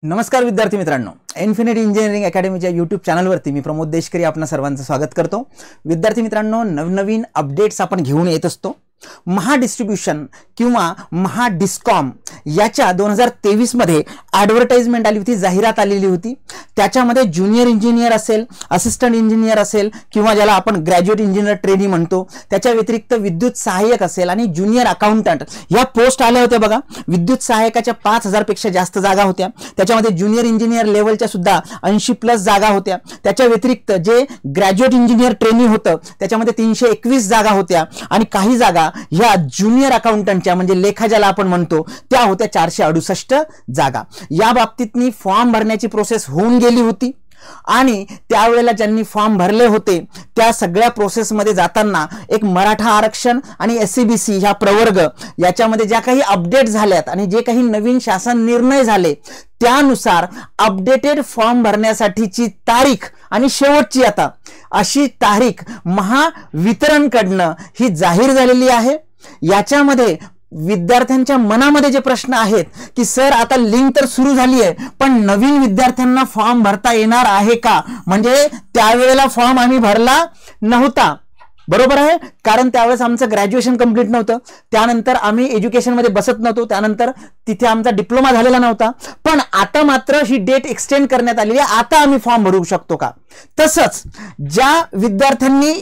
नमस्कार विद्यार्थी मित्रांनो, इन्फिनिटी इंजिनिअरिंग अकॅडमीच्या यूट्यूब चॅनलवरती मी प्रमोद देशकरी आपणा सर्वांचं स्वागत करतो। विद्यार्थी मित्रांनो, नवनवीन अपडेट्स आपण घेऊन येत असतो। महाडिस्ट्रीब्यूशन किंवा महाडिस्कॉम याच्या 2023 मध्ये ॲडव्हर्टाइजमेंट आली होती, जाहिरात आलेली होती। त्याच्यामध्ये ज्युनियर इंजिनियर असेल, असिस्टंट इंजिनियर असेल किंवा ज्याला आपण ग्रॅज्युएट इंजिनियर ट्रेनी म्हणतो, त्याच्या व्यतिरिक्त विद्युत सहाय्यक असेल आणि ज्युनियर अकाउंटंट या पोस्ट आल्या होत्या बघा। विद्युत सहाय्यकाच्या 5000 पेक्षा जास्त जागा होत्या। त्याच्यामध्ये ज्युनियर इंजिनियर लेवलच्या सुद्धा 80+ जागा होत्या। त्याच्या व्यतिरिक्त जे ग्रॅज्युएट इंजिनियर ट्रेनी होतं त्याच्यामध्ये 321 जागा होत्या आणि काही जागा या ज्युनियर अकाउंटंटच्या म्हणजे लेखा ज्याला आपण म्हणतो त्या होत्या 468 जागा। या बाबतीतनी फॉर्म भरण्याची प्रोसेस होऊन गेली होती आणि त्यावेळेला ज्यांनी फॉर्म भरले होते त्या सगळ्या प्रोसेसमध्ये जाताना एक मराठा आरक्षण आणि एससीबीसी ह्या प्रवर्ग याच्यामध्ये ज्या काही अपडेट झाल्यात आणि जे काही नवीन शासन निर्णय झाले त्यानुसार अपडेटेड फॉर्म भरण्यासाठीची तारीख आणि शेवटची आता अशी तारीख महावितरणकडनं ही जाहीर झालेली आहे। याच्यामध्ये विद्यार्थ्यांच्या मनामध्ये जे प्रश्न आहेत की सर आता लिंक तर सुरू झाली आहे पण नवीन विद्यार्थ्यांना फॉर्म भरता येणार आहे का, म्हणजे त्यावेळेला फॉर्म आम्ही भरला नव्हता, बरोबर आहे, कारण त्यावेळेस आमचं ग्रॅज्युएशन कंप्लीट नव्हतं, त्यानंतर आम्ही एज्युकेशन मध्ये बसत नव्हतो, त्यानंतर तिथे आमचा डिप्लोमा झालेला नव्हता, पण आता मात्र ही डेट एक्सटेंड करण्यात आलेली आहे, आता आम्ही फॉर्म भरू शकतो का। तसंच ज्या विद्यार्थ्यांनी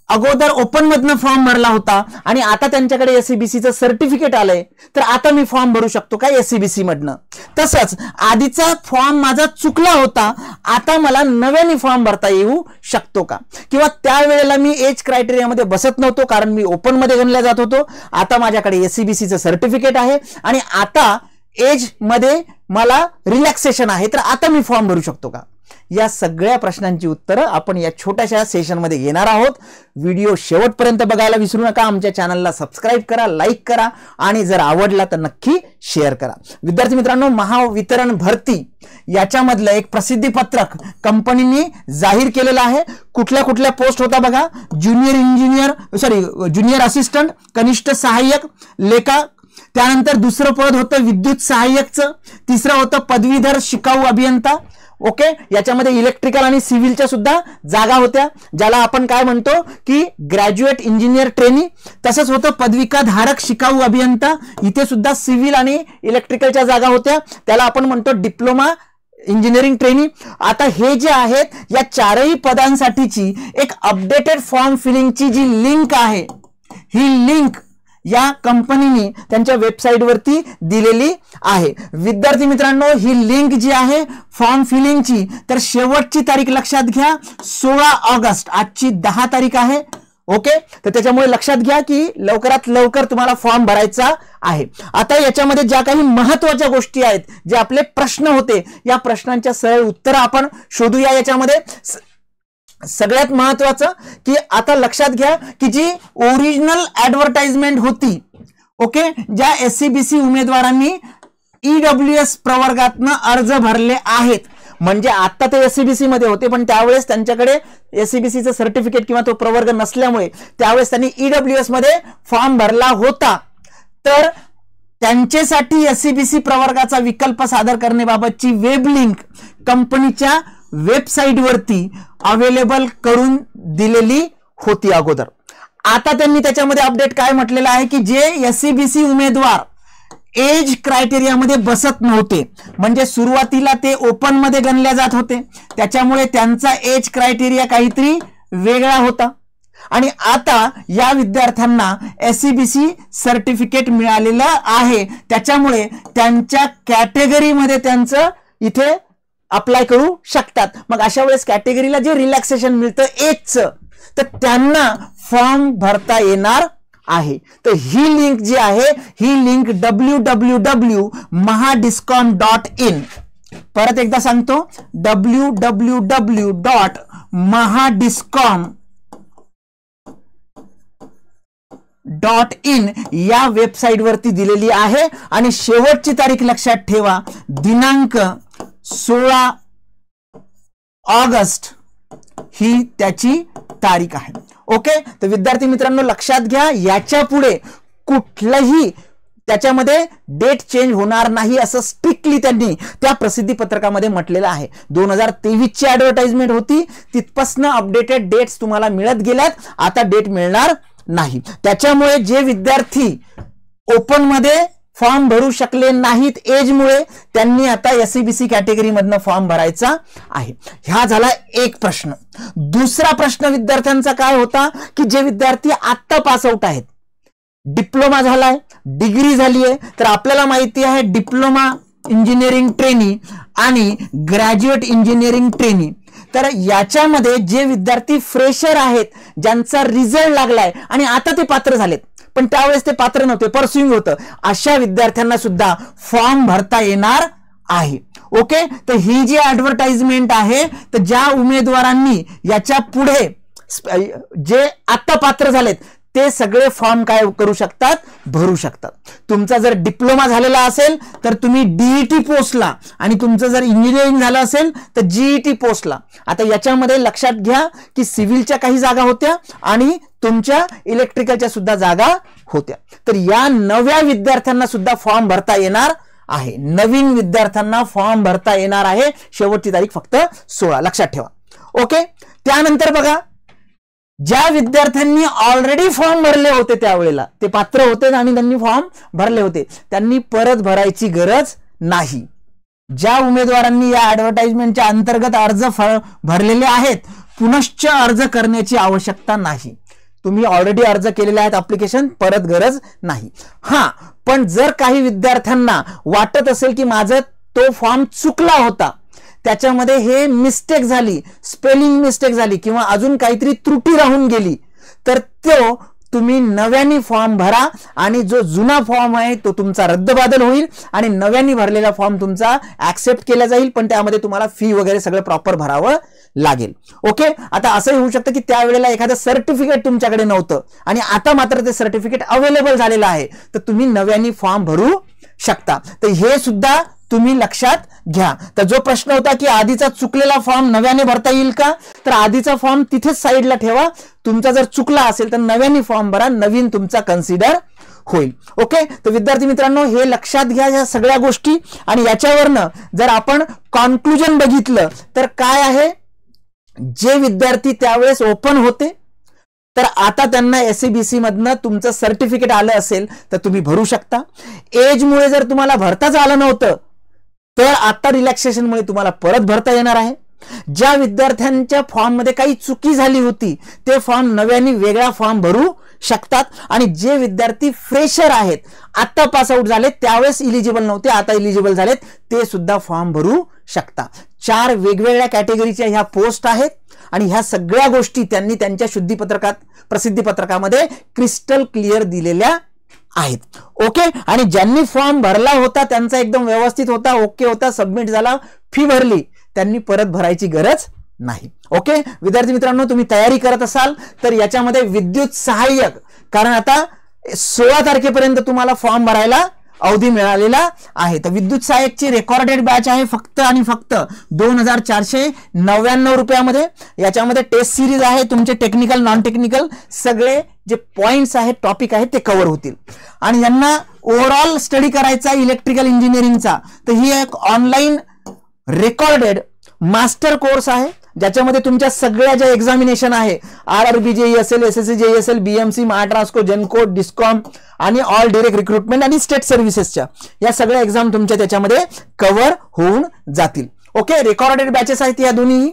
अगोदर ओपन मधनं फॉर्म भरला होता आणि आता त्यांच्याकडे एससीबीसीचं सर्टिफिकेट आलंय तर आता मी फॉर्म भरू शकतो का एससीबीसी मधनं। तसंच आधीचा फॉर्म माझा चुकला होता, आता मला नव्याने फॉर्म भरता येऊ शकतो का, किंवा त्यावेळेला मी एज क्रायटेरियामध्ये बसत नव्हतो कारण मी ओपन मध्ये गणला जात होतो, आता माझ्याकडे एससीबीसीचं सर्टिफिकेट आहे आणि आता एज मध्ये मला रिलॅक्सेशन आहे तर आता मी फॉर्म भरू शकतो का। या सगळ्या प्रश्नांची उत्तरं आपण या छोट्याशा सेशनमध्ये घेणार आहोत। व्हिडिओ शेवटपर्यंत बघायला विसरू नका, आमच्या चॅनलला सबस्क्राइब करा, लाईक करा आणि जर आवडला तर नक्की शेअर करा। विद्यार्थी मित्रांनो, महावितरण भरती याच्यामधलं एक प्रसिद्धी पत्रक कंपनीने जाहीर केलेलं आहे। कुठल्या कुठल्या पोस्ट होता बघा, ज्युनियर असिस्टंट, कनिष्ठ सहाय्यक, लेखा, त्यानंतर दुसरं पद होतं विद्युत सहाय्यकचं, तिसरं होतं पदवीधर शिकाऊ अभियंता, ओके, याच्यामध्ये इलेक्ट्रिकल आणि सिव्हिलच्या सुद्धा जागा होत्या ज्याला आपण काय म्हणतो की ग्रॅज्युएट इंजिनियर ट्रेनी, तसंच होतं पदविका धारक शिकाऊ अभियंता, इथे सुद्धा सिव्हिल आणि इलेक्ट्रिकलच्या जागा होत्या, त्याला आपण म्हणतो डिप्लोमा इंजिनिअरिंग ट्रेनी। आता हे जे आहेत या चारही पदांसाठीची एक अपडेटेड फॉर्म फिलिंगची जी लिंक आहे ही लिंक या कंपनीने त्यांच्या वेबसाईटवरती दिलेली आहे। विद्यार्थी मित्रांनो, ही लिंक जी आहे फॉर्म फिलिंगची तर शेवटची तारीख लक्षात घ्या 16 ऑगस्ट, आजची 10 तारीख आहे, ओके, तर त्याच्यामुळे लक्षात घ्या की लवकरात लवकर तुम्हाला फॉर्म भरायचा आहे। आता याच्यामध्ये ज्या काही महत्त्वाच्या गोष्टी आहेत, जे आपले प्रश्न होते या प्रश्नांच्या सरळ उत्तर आपण शोधूया। याच्यामध्ये सगळ्यात महत्त्वाचं की आता लक्षात घ्या की जी ओरिजिनल ॲडव्हर्टाइजमेंट होती, ओके, ज्या एससीबीसी उमेदवारांनी ईडब्ल्यूएस प्रवर्गातनं अर्ज भरले आहेत, म्हणजे आता ते एससीबीसी मध्ये होते पण त्यावेळेस त्यांच्याकडे एससीबीसीचं सर्टिफिकेट किंवा तो प्रवर्ग नसल्यामुळे त्यावेळेस त्यांनी ईडब्ल्यूएस मध्ये फॉर्म भरला होता, तर त्यांच्यासाठी एससीबीसी प्रवर्गाचा विकल्प सादर करण्याबाबतची वेब लिंक कंपनीच्या वेबसाईटवरती अवेलेबल करून दिलेली होती अगोदर। आता त्यांनी त्याच्यामध्ये अपडेट काय म्हटलेलं आहे की जे एससीबीसी उमेदवार एज क्रायटेरियामध्ये बसत नव्हते, म्हणजे सुरुवातीला ते ओपन मध्ये गणले जात होते त्याच्यामुळे त्यांचा एज क्रायटेरिया काहीतरी वेगळा होता आणि आता या विद्यार्थ्यांना एससीबीसी सर्टिफिकेट मिळालेलं आहे, त्याच्यामुळे त्यांच्या कॅटेगरीमध्ये त्यांचं इथे अप्लाय करू शकतात। मग अशा वेळेस कॅटेगरीला जे रिलॅक्सेशन मिळतं एजचं तर त्यांना फॉर्म भरता येणार आहे। तर ही लिंक जी आहे ही लिंक www.mahadiscom.in, परत एकदा सांगतो www.mahadiscom.in या वेबसाईट वरती दिलेली आहे आणि शेवटची तारीख लक्षात ठेवा, दिनांक 16 ऑगस्ट ही त्याची तारीख आहे, ओके। तर विद्यार्थी मित्रांनो लक्षात घ्या, याच्या पुढे कुठलंही त्याच्यामध्ये डेट चेंज होणार नाही असं स्ट्रिक्टली त्यांनी त्या प्रसिद्धी पत्रकामध्ये म्हटलेलं आहे. 2023 ची ऍडव्हर्टाइजमेंट होती, तिथपासून अपडेटेड डेट्स तुम्हाला मिळत गेल्यात, आता डेट मिळणार नाही. त्याच्यामुळे जे विद्यार्थी ओपन मध्ये फॉर्म भरू शकले नाहीत एजमुळे, त्यांनी आता एससीबीसी कॅटेगरी मधनं फॉर्म भरायचा आहे. हा झाला एक प्रश्न. दुसरा प्रश्न विद्यार्थ्यांचा काय होता की जे विद्यार्थी आत्ता पास आउट आहेत, डिप्लोमा झालाय, डिग्री झाली आहे, तर आपल्याला माहिती आहे डिप्लोमा इंजिनिअरिंग ट्रेनी आणि ग्रॅज्युएट इंजिनिअरिंग ट्रेनी, तर याच्यामध्ये जे विद्यार्थी फ्रेशर आहेत, ज्यांचा रिझल्ट लागलाय आणि आता ते पात्र झालेत पण त्यावेळेस ते पात्र नव्हते, परस्युइंग होतं, अशा विद्यार्थ्यांना सुद्धा फॉर्म भरता येणार आहे. ओके, तर ही जी ऍडव्हर्टाइजमेंट आहे, तर ज्या उमेदवारांनी याच्या पुढे जे आता पात्र झालेत ते सगळे फॉर्म काय करू शकतात, भरू शकतात. तुमचा जर डिप्लोमा झालेला असेल तर तुम्ही डीईटी पोस्टला, आणि तुमचं जर इंजिनिअरिंग झालं असेल तर जीईटी पोस्टला. आता याच्यामध्ये लक्षात घ्या की सिव्हिलच्या काही जागा होत्या आणि तुमच्या इलेक्ट्रिकलच्या सुद्धा जागा होत्या. तर या नव्या विद्यार्थ्यांना सुद्धा फॉर्म भरता येणार आहे. नवीन विद्यार्थ्यांना फॉर्म भरता येणार आहे. शेवटची तारीख फक्त 16, लक्षात ठेवा. ओके, त्यानंतर बघा, ज्या विद्यार्थ्यांनी ऑलरेडी फॉर्म भरले होते त्यावेळेला, ते पात्र होते आणि त्यांनी फॉर्म भरले होते, त्यांनी परत भरायची गरज नाही. ज्या उमेदवारांनी या ऍडव्हर्टाइजमेंटच्या अंतर्गत अर्ज भरलेले आहेत, पुनश्च अर्ज करण्याची आवश्यकता नाही. तुम्ही ऑलरेडी अर्ज केलेले आहेत ऍप्लिकेशन, परत गरज नाही. हा, पण जर काही विद्यार्थ्यांना वाटत असेल की माझा तो फॉर्म चुकला होता, त्याच्यामध्ये हे मिस्टेक झाली, स्पेलिंग मिस्टेक झाली किंवा अजून काहीतरी त्रुटी राहून गेली, तर तो तुम्ही नव्याने फॉर्म भरा आणि जो जुना फॉर्म आहे तो तुमचा रद्दबादल होईल आणि नव्याने भरलेला फॉर्म तुमचा ऍक्सेप्ट केला जाईल, पण त्यामध्ये तुम्हाला फी वगैरे सगळं प्रॉपर भरावं लागेल. ओके, आता असंही होऊ शकतं की त्यावेळेला एखादं सर्टिफिकेट तुमच्याकडे नव्हतं आणि आता मात्र ते सर्टिफिकेट अवेलेबल झालेलं आहे, तर तुम्ही नव्याने फॉर्म भरू शकता. तर हे सुद्धा तुम्ही लक्षात घ्या. तर जो प्रश्न होता की आधीचा चुकलेला फॉर्म नव्याने भरता येईल का, तर आधीचा फॉर्म तिथेच साईडला ठेवा. तुमचा जर चुकला असेल तर नव्याने फॉर्म भरा, नवीन तुमचा कन्सिडर होईल. ओके, तर विद्यार्थी मित्रांनो हे लक्षात घ्या या सगळ्या गोष्टी. आणि याच्यावरनं जर आपण कॉन्क्लुजन बघितलं तर काय आहे, जे विद्यार्थी त्यावेळेस ओपन होते तर आता त्यांना एससीबीसी मधनं तुमचं सर्टिफिकेट आलं असेल तर तुम्ही भरू शकता. एजमुळे जर तुम्हाला भरताच आलं नव्हतं तर आता रिलॅक्सेशनमुळे तुम्हाला परत भरता येणार आहे. ज्या विद्यार्थ्यांच्या फॉर्म मध्ये काही चुकी झाली होती ते फॉर्म नव्याने वेगळा फॉर्म भरू शकतात. आणि जे विद्यार्थी फ्रेशर आहेत, आता पास आउट झाले, त्यावेळेस इलिजिबल नव्हते, आता इलिजिबल झालेत, ते सुद्धा फॉर्म भरू शकता. 4 वेगवेगळ्या कॅटेगरीच्या ह्या पोस्ट आहेत आणि ह्या सगळ्या गोष्टी त्यांनी त्यांच्या प्रसिद्धी पत्रकामध्ये क्रिस्टल क्लिअर दिलेल्या आहेत. ओके, आणि ज्यांनी फॉर्म भरला होता त्यांचा एकदम व्यवस्थित होता, ओके होता, सबमिट झाला, फी भरली, त्यांनी परत भरायची गरज नाही. ओके, विद्यार्थी मित्रांनो तुम्ही तयारी करत असाल तर याच्यामध्ये विद्युत सहाय्यक, कारण आता 16 तारखेपर्यंत तुम्हाला फॉर्म भरायला अवधी मिळालेला आहे. तर विद्युत सहाय्यकची रेकॉर्डेड बॅच आहे फक्त आणि फक्त 2499 रुपयामध्ये. याच्यामध्ये टेस्ट सिरीज आहे, तुमचे टेक्निकल नॉन टेक्निकल सगळे जे पॉइंट्स आहेत, टॉपिक आहेत ते कव्हर होतील. आणि यांना ओव्हरऑल स्टडी करायचा इलेक्ट्रिकल इंजिनिअरिंगचा, तर ही एक ऑनलाईन रेकॉर्डेड मास्टर कोर्स आहे ज्याच्यामध्ये तुमच्या सगळ्या ज्या एक्झामिनेशन आहे, आरआरबी जेई असेल, एसएससी जेई असेल, बीएमसी, महाट्रान्सको, जेनको, डिस्कॉम आणि ऑल डायरेक्ट रिक्रुटमेंट आणि स्टेट सर्व्हिसेसच्या या सगळ्या एक्झाम तुमच्या त्याच्यामध्ये कव्हर होऊन जातील. ओके, रेकॉर्डेड बॅचेस आहेत या दोन्ही.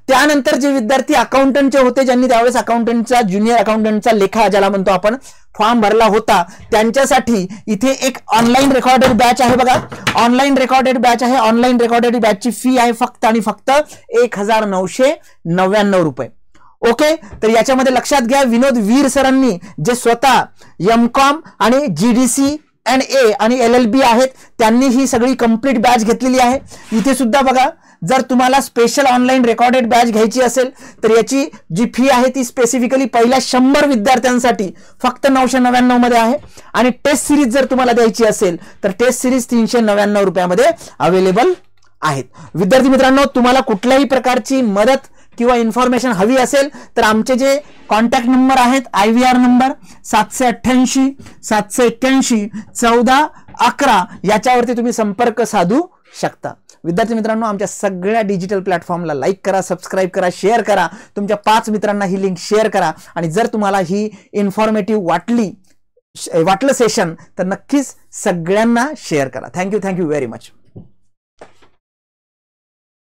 त्यानंतर जे विद्यार्थी अकाउंटंटचे होते, ज्यांनी त्यावेळेस अकाउंटंटचा, ज्युनियर अकाउंटंटचा लेखा ज्याला म्हणतो आपण, फॉर्म भरला होता, त्यांच्यासाठी इथे एक ऑनलाईन रेकॉर्डेड बॅच आहे. बघा, ऑनलाईन रेकॉर्डेड बॅच आहे. ऑनलाईन रेकॉर्डेड बॅचची फी आहे फक्त आणि फक्त 1999 रुपये. ओके, तर याच्यामध्ये लक्षात घ्या, विनोद वीर सरांनी जे स्वतः एमकॉम आणि जीडीसी and ए आणि LLB आहेत, त्यांनी ही सगळी कंप्लीट बॅच घेतलेली आहे. इथे सुद्धा बघा, जर तुम्हाला स्पेशल ऑनलाईन रेकॉर्डेड बॅच घ्यायची असेल तर याची जी फी आहे ती स्पेसिफिकली पहिल्या 100 विद्यार्थ्यांसाठी फक्त 999 मध्ये आहे. आणि टेस्ट सिरीज जर तुम्हाला द्यायची असेल तर टेस्ट सिरीज 399 रुपयामध्ये अवेलेबल आहेत. विद्यार्थी मित्रांनो, तुम्हाला कुठल्याही प्रकारची मदत किंवा इन्फॉर्मेशन हवी असेल तर आमचे जे कॉन्टॅक्ट नंबर आहेत IVR नंबर 788 781 1411 याच्यावरती तुम्ही संपर्क साधू शकता. विद्यार्थी मित्रांनो, आमच्या सगळ्या डिजिटल प्लॅटफॉर्मला लाईक करा, सबस्क्राईब करा, शेअर करा, तुमच्या 5 मित्रांना ही लिंक शेअर करा. आणि जर तुम्हाला ही इन्फॉर्मेटिव्ह वाटलं सेशन तर नक्कीच सगळ्यांना शेअर करा. Thank you very much.